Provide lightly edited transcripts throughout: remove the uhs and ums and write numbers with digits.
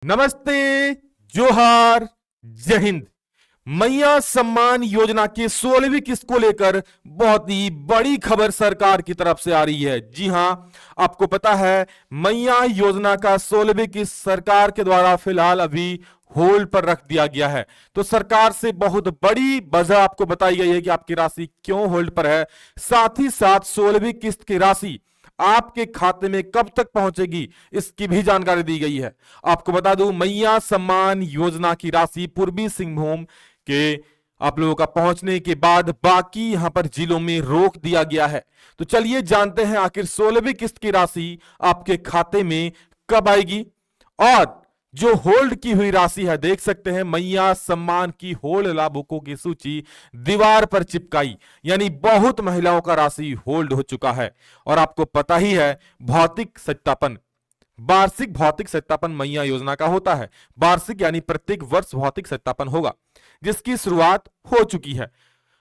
नमस्ते, जोहार, जय हिंद। मैया सम्मान योजना के 16वीं किस्त को लेकर बहुत ही बड़ी खबर सरकार की तरफ से आ रही है। जी हां, आपको पता है मैया योजना का 16वीं किस्त सरकार के द्वारा फिलहाल अभी होल्ड पर रख दिया गया है। तो सरकार से बहुत बड़ी वजह आपको बताई गई है कि आपकी राशि क्यों होल्ड पर है। साथ ही साथ 16वीं किस्त की राशि आपके खाते में कब तक पहुंचेगी इसकी भी जानकारी दी गई है। आपको बता दूं, मैया सम्मान योजना की राशि पूर्वी सिंहभूम के आप लोगों का पहुंचने के बाद बाकी यहां पर जिलों में रोक दिया गया है। तो चलिए जानते हैं आखिर 16वीं किस्त की राशि आपके खाते में कब आएगी। और जो होल्ड की हुई राशि है, देख सकते हैं मैया सम्मान की होल्ड लाभुकों की सूची दीवार पर चिपकाई, यानी बहुत महिलाओं का राशि होल्ड हो चुका है। और आपको पता ही है भौतिक सत्यापन, वार्षिक भौतिक सत्यापन मैया योजना का होता है। वार्षिक यानी प्रत्येक वर्ष भौतिक सत्यापन होगा, जिसकी शुरुआत हो चुकी है।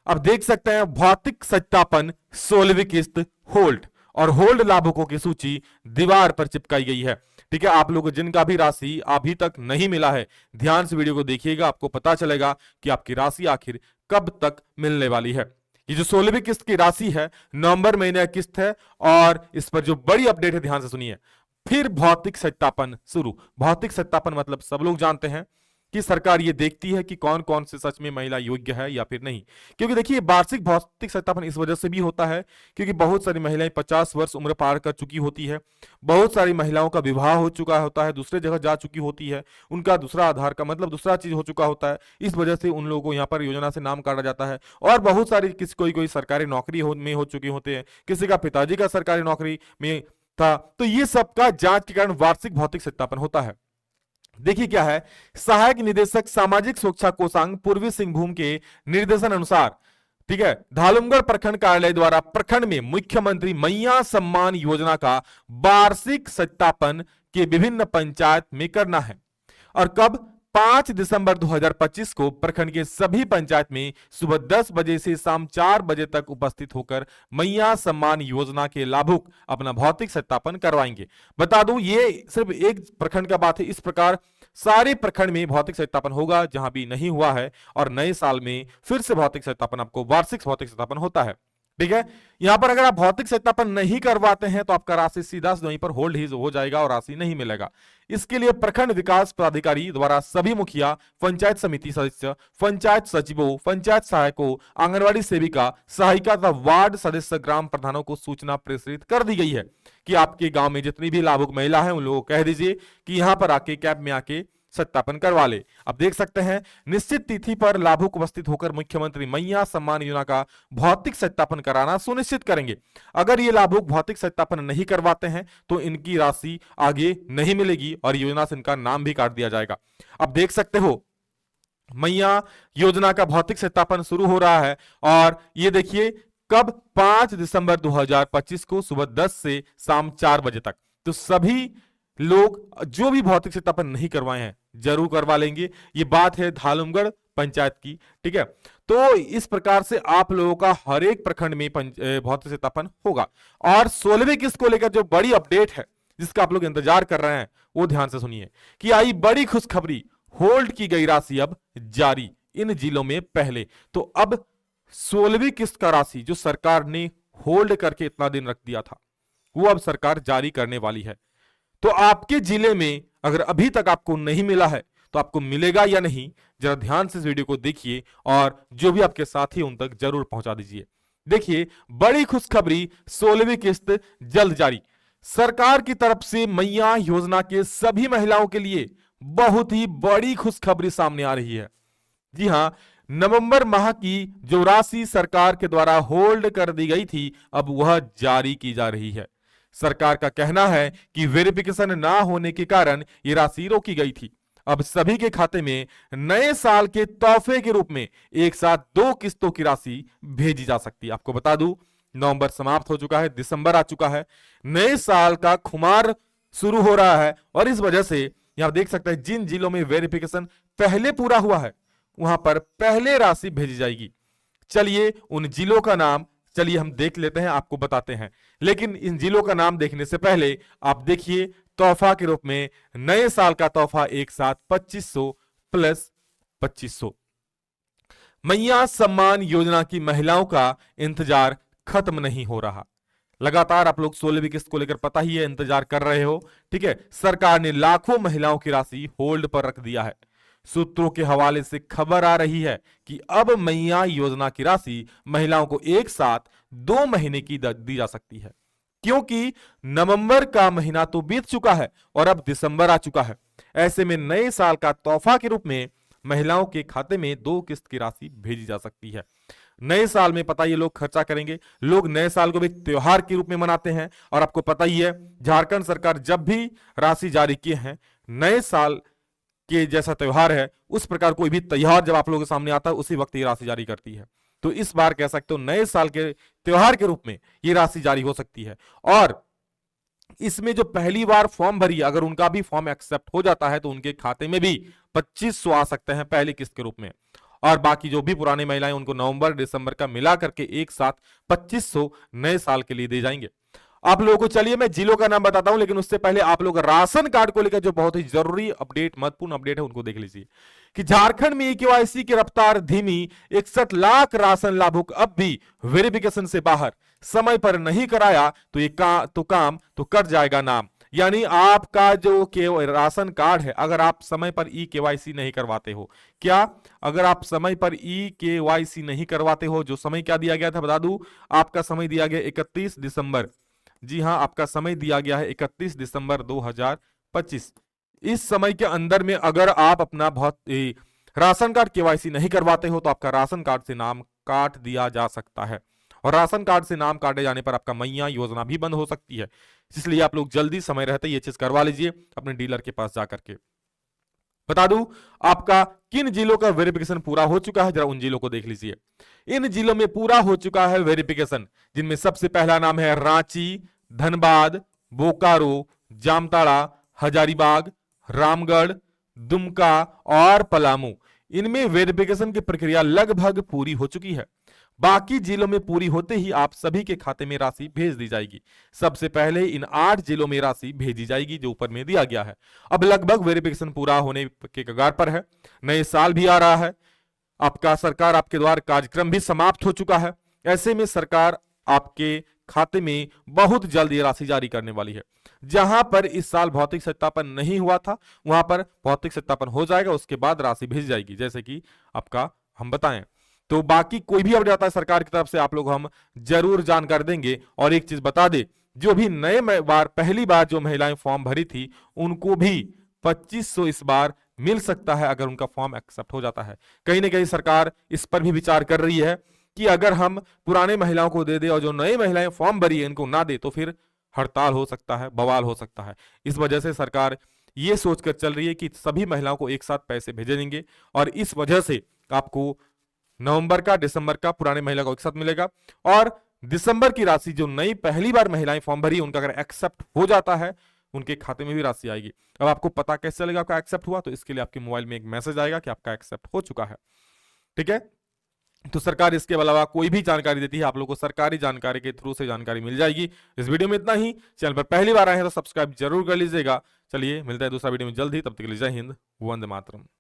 अब देख सकते हैं भौतिक सत्यापन 16वीं किस्त होल्ड, और होल्ड लाभुकों की सूची दीवार पर चिपकाई गई है। ठीक है, आप लोगों जिनका भी राशि अभी तक नहीं मिला है, ध्यान से वीडियो को देखिएगा, आपको पता चलेगा कि आपकी राशि आखिर कब तक मिलने वाली है। ये जो 16वीं किस्त की राशि है नवंबर महीने की किस्त है, और इस पर जो बड़ी अपडेट है ध्यान से सुनिए। फिर भौतिक सत्यापन शुरू। भौतिक सत्यापन मतलब सब लोग जानते हैं कि सरकार ये देखती है कि कौन कौन से सच में महिला योग्य है या फिर नहीं। क्योंकि देखिए वार्षिक भौतिक सत्यापन इस वजह से भी होता है क्योंकि बहुत सारी महिलाएं 50 वर्ष उम्र पार कर चुकी होती है, बहुत सारी महिलाओं का विवाह हो चुका होता है, दूसरे जगह जा चुकी होती है, उनका दूसरा आधार का मतलब दूसरा चीज हो चुका होता है। इस वजह से उन लोगों को यहाँ पर योजना से नाम काटा जाता है। और बहुत सारी कोई सरकारी नौकरी में हो चुके होते हैं, किसी का पिताजी का सरकारी नौकरी में था, तो ये सबका जांच के कारण वार्षिक भौतिक सत्यापन होता है। देखिए क्या है, सहायक निदेशक सामाजिक सुरक्षा कोषांग पूर्वी सिंहभूम के निर्देशन अनुसार, ठीक है, धालुमगढ़ प्रखंड कार्यालय द्वारा प्रखंड में मुख्यमंत्री मैया सम्मान योजना का वार्षिक सत्यापन के विभिन्न पंचायत में करना है। और कब? 5 दिसंबर 2025 को प्रखंड के सभी पंचायत में सुबह 10 बजे से शाम 4 बजे तक उपस्थित होकर मैया सम्मान योजना के लाभुक अपना भौतिक सत्यापन करवाएंगे। बता दूं ये सिर्फ एक प्रखंड का बात है, इस प्रकार सारे प्रखंड में भौतिक सत्यापन होगा जहां भी नहीं हुआ है। और नए साल में फिर से भौतिक सत्यापन, आपको वार्षिक भौतिक सत्यापन होता है। ठीक है, यहां पर अगर आप भौतिक सत्यापन नहीं करवाते हैं तो आपका राशि सीधा वहीं पर होल्ड ही हो जाएगा और राशि नहीं मिलेगा। इसके लिए प्रखंड विकास पदाधिकारी द्वारा सभी मुखिया, पंचायत समिति सदस्य, पंचायत सचिवों, पंचायत सहायकों, आंगनबाड़ी सेविका, सहायिका तथा वार्ड सदस्य, ग्राम प्रधानों को सूचना प्रेषित कर दी गई है कि आपके गांव में जितनी भी लाभुक महिला है उन लोगों को कह दीजिए कि यहां पर आके कैंप में आके सत्यापन करवा ले। अब देख सकते हैं निश्चित तिथि पर लाभुक उपस्थित होकर मुख्यमंत्री मैया सम्मान योजना का भौतिक सत्यापन कराना सुनिश्चित करेंगे। अगर ये लाभुक भौतिक सत्यापन नहीं करवाते हैं तो इनकी राशि आगे नहीं मिलेगी और योजना से इनका नाम भी काट दिया जाएगा। अब देख सकते हो मैया योजना का भौतिक सत्यापन शुरू हो रहा है, और ये देखिए कब? 5 दिसंबर 2025 को सुबह 10 से शाम 4 बजे तक। तो सभी लोग जो भी भौतिक सत्यापन नहीं करवाए हैं जरूर करवा लेंगे। ये बात है धालुमगढ़ पंचायत की। ठीक है, तो इस प्रकार से आप लोगों का हर एक प्रखंड में भौतिक सत्यापन होगा। और 16वीं किस्त को लेकर जो बड़ी अपडेट है जिसका आप लोग इंतजार कर रहे हैं वो ध्यान से सुनिए कि आई बड़ी खुशखबरी, होल्ड की गई राशि अब जारी इन जिलों में पहले। तो अब 16वीं किस्त का राशि जो सरकार ने होल्ड करके इतना दिन रख दिया था वो अब सरकार जारी करने वाली है। तो आपके जिले में अगर अभी तक आपको नहीं मिला है तो आपको मिलेगा या नहीं, जरा ध्यान से इस वीडियो को देखिए और जो भी आपके साथी उन तक जरूर पहुंचा दीजिए। देखिए बड़ी खुशखबरी, 16वीं किस्त जल्द जारी। सरकार की तरफ से मैया योजना के सभी महिलाओं के लिए बहुत ही बड़ी खुशखबरी सामने आ रही है। जी हां, नवंबर माह की जो राशि सरकार के द्वारा होल्ड कर दी गई थी अब वह जारी की जा रही है। सरकार का कहना है कि वेरिफिकेशन ना होने के कारण यह राशि रोकी गई थी। अब सभी के खाते में नए साल के तोहफे के रूप में एक साथ 2 किस्तों की राशि भेजी जा सकती है। आपको बता दूं नवंबर समाप्त हो चुका है, दिसंबर आ चुका है, नए साल का खुमार शुरू हो रहा है। और इस वजह से यहां देख सकते हैं जिन जिलों में वेरिफिकेशन पहले पूरा हुआ है वहां पर पहले राशि भेजी जाएगी। चलिए उन जिलों का नाम चलिए हम देख लेते हैं, आपको बताते हैं। लेकिन इन जिलों का नाम देखने से पहले आप देखिए तोहफा के रूप में नए साल का तोहफा एक साथ 2500 प्लस 2500। मैया सम्मान योजना की महिलाओं का इंतजार खत्म नहीं हो रहा। लगातार आप लोग 16वीं किस्त को लेकर पता ही है, इंतजार कर रहे हो। ठीक है, सरकार ने लाखों महिलाओं की राशि होल्ड पर रख दिया है। सूत्रों के हवाले से खबर आ रही है कि अब मैया योजना की राशि महिलाओं को एक साथ 2 महीने की दी जा सकती है, क्योंकि नवंबर का महीना तो बीत चुका है और अब दिसंबर आ चुका है। ऐसे में नए साल का तोहफा के रूप में महिलाओं के खाते में 2 किस्त की राशि भेजी जा सकती है। नए साल में पता ही लोग खर्चा करेंगे, लोग नए साल को भी त्योहार के रूप में मनाते हैं। और आपको पता ही है, झारखंड सरकार जब भी राशि जारी किए हैं, नए साल के जैसा त्योहार है उस प्रकार कोई भी त्योहार जब आप लोगों के सामने आता है उसी वक्त ये राशि जारी करती है। तो इस बार कह सकते हो नए साल के त्योहार के रूप में ये राशि जारी हो सकती है। और इसमें जो पहली बार फॉर्म भरी, अगर उनका भी फॉर्म एक्सेप्ट हो जाता है तो उनके खाते में भी 2500 आ सकते हैं पहली किस्त के रूप में। और बाकी जो भी पुरानी महिलाएं उनको नवंबर दिसंबर का मिला करके एक साथ 2500 नए साल के लिए दे जाएंगे। आप लोगों को चलिए मैं जिलों का नाम बताता हूं, लेकिन उससे पहले आप लोग राशन कार्ड को लेकर जो बहुत ही जरूरी अपडेट, महत्वपूर्ण अपडेट है उनको देख लीजिए कि झारखंड में केवाईसी की रफ्तार धीमी। 61 लाख राशन लाभुक अब भी वेरिफिकेशन से बाहर। समय पर नहीं कराया तो ये काम तो कट जाएगा नाम। यानी आपका जो राशन कार्ड है, अगर आप समय पर ई केवाईसी नहीं करवाते हो, क्या अगर आप समय पर ई केवाईसी नहीं करवाते हो, जो समय क्या दिया गया था बता दूं, आपका समय दिया गया 31 दिसंबर। जी हां, आपका समय दिया गया है 31 दिसंबर 2025। इस समय के अंदर में अगर आप अपना राशन कार्ड केवाईसी नहीं करवाते हो तो आपका राशन कार्ड से नाम काट दिया जा सकता है। और राशन कार्ड से नाम काटे जाने पर आपका मैया योजना भी बंद हो सकती है। इसलिए आप लोग जल्दी समय रहते ये चीज करवा लीजिए अपने डीलर के पास जाकर के। बता दूं आपका किन जिलों का वेरिफिकेशन पूरा हो चुका है, जरा उन जिलों को देख लीजिए। इन जिलों में पूरा हो चुका है वेरिफिकेशन, जिनमें सबसे पहला नाम है रांची, धनबाद, बोकारो, जामताड़ा, हजारीबाग, रामगढ़, दुमका और पलामू। इनमें वेरिफिकेशन की प्रक्रिया लगभग पूरी हो चुकी है। बाकी जिलों में पूरी होते ही आप सभी के खाते में राशि भेज दी जाएगी। सबसे पहले इन 8 जिलों में राशि भेजी जाएगी जो ऊपर में दिया गया है। अब लगभग वेरिफिकेशन पूरा होने के कगार पर है। नए साल भी आ रहा है, आपका सरकार आपके द्वारा कार्यक्रम भी समाप्त हो चुका है। ऐसे में सरकार आपके खाते में बहुत जल्द ये राशि जारी करने वाली है। जहां पर इस साल भौतिक सत्यापन नहीं हुआ था वहां पर भौतिक सत्यापन हो जाएगा, उसके बाद राशि भेजी जाएगी, जैसे कि आपका हम बताएं। तो बाकी कोई भी अपडेट आता है सरकार की तरफ से आप लोग हम जरूर जानकारी देंगे। और एक चीज बता दे, जो भी नए बार पहली बार जो महिलाएं फॉर्म भरी थी उनको भी 2500 इस बार मिल सकता है अगर उनका फॉर्म एक्सेप्ट हो जाता है। कहीं ना कहीं सरकार इस पर भी विचार कर रही है कि अगर हम पुराने महिलाओं को दे दे और जो नई महिलाएं फॉर्म भरी है इनको ना दे तो फिर हड़ताल हो सकता है, बवाल हो सकता है। इस वजह से सरकार ये सोचकर चल रही है कि सभी महिलाओं को एक साथ पैसे भेजे देंगे और इस वजह से आपको नवंबर का, दिसंबर का पुराने महिला को एक साथ मिलेगा और दिसंबर की राशि जो नई पहली बार महिलाएं फॉर्म भरी उनका अगर एक्सेप्ट हो जाता है उनके खाते में भी राशि आएगी। अब आपको पता कैसे चलेगा आपका एक्सेप्ट हुआ, तो इसके लिए आपके मोबाइल में एक मैसेज आएगा कि आपका एक्सेप्ट हो चुका है। ठीक है, तो सरकार इसके अलावा कोई भी जानकारी देती है आप लोगों को सरकारी जानकारी के थ्रू से जानकारी मिल जाएगी। इस वीडियो में इतना ही। चैनल पर पहली बार आए हैं तो सब्सक्राइब जरूर कर लीजिएगा। चलिए मिलता है दूसरा वीडियो में जल्द ही, तब तक के लिए जय हिंद, वंदे मातरम।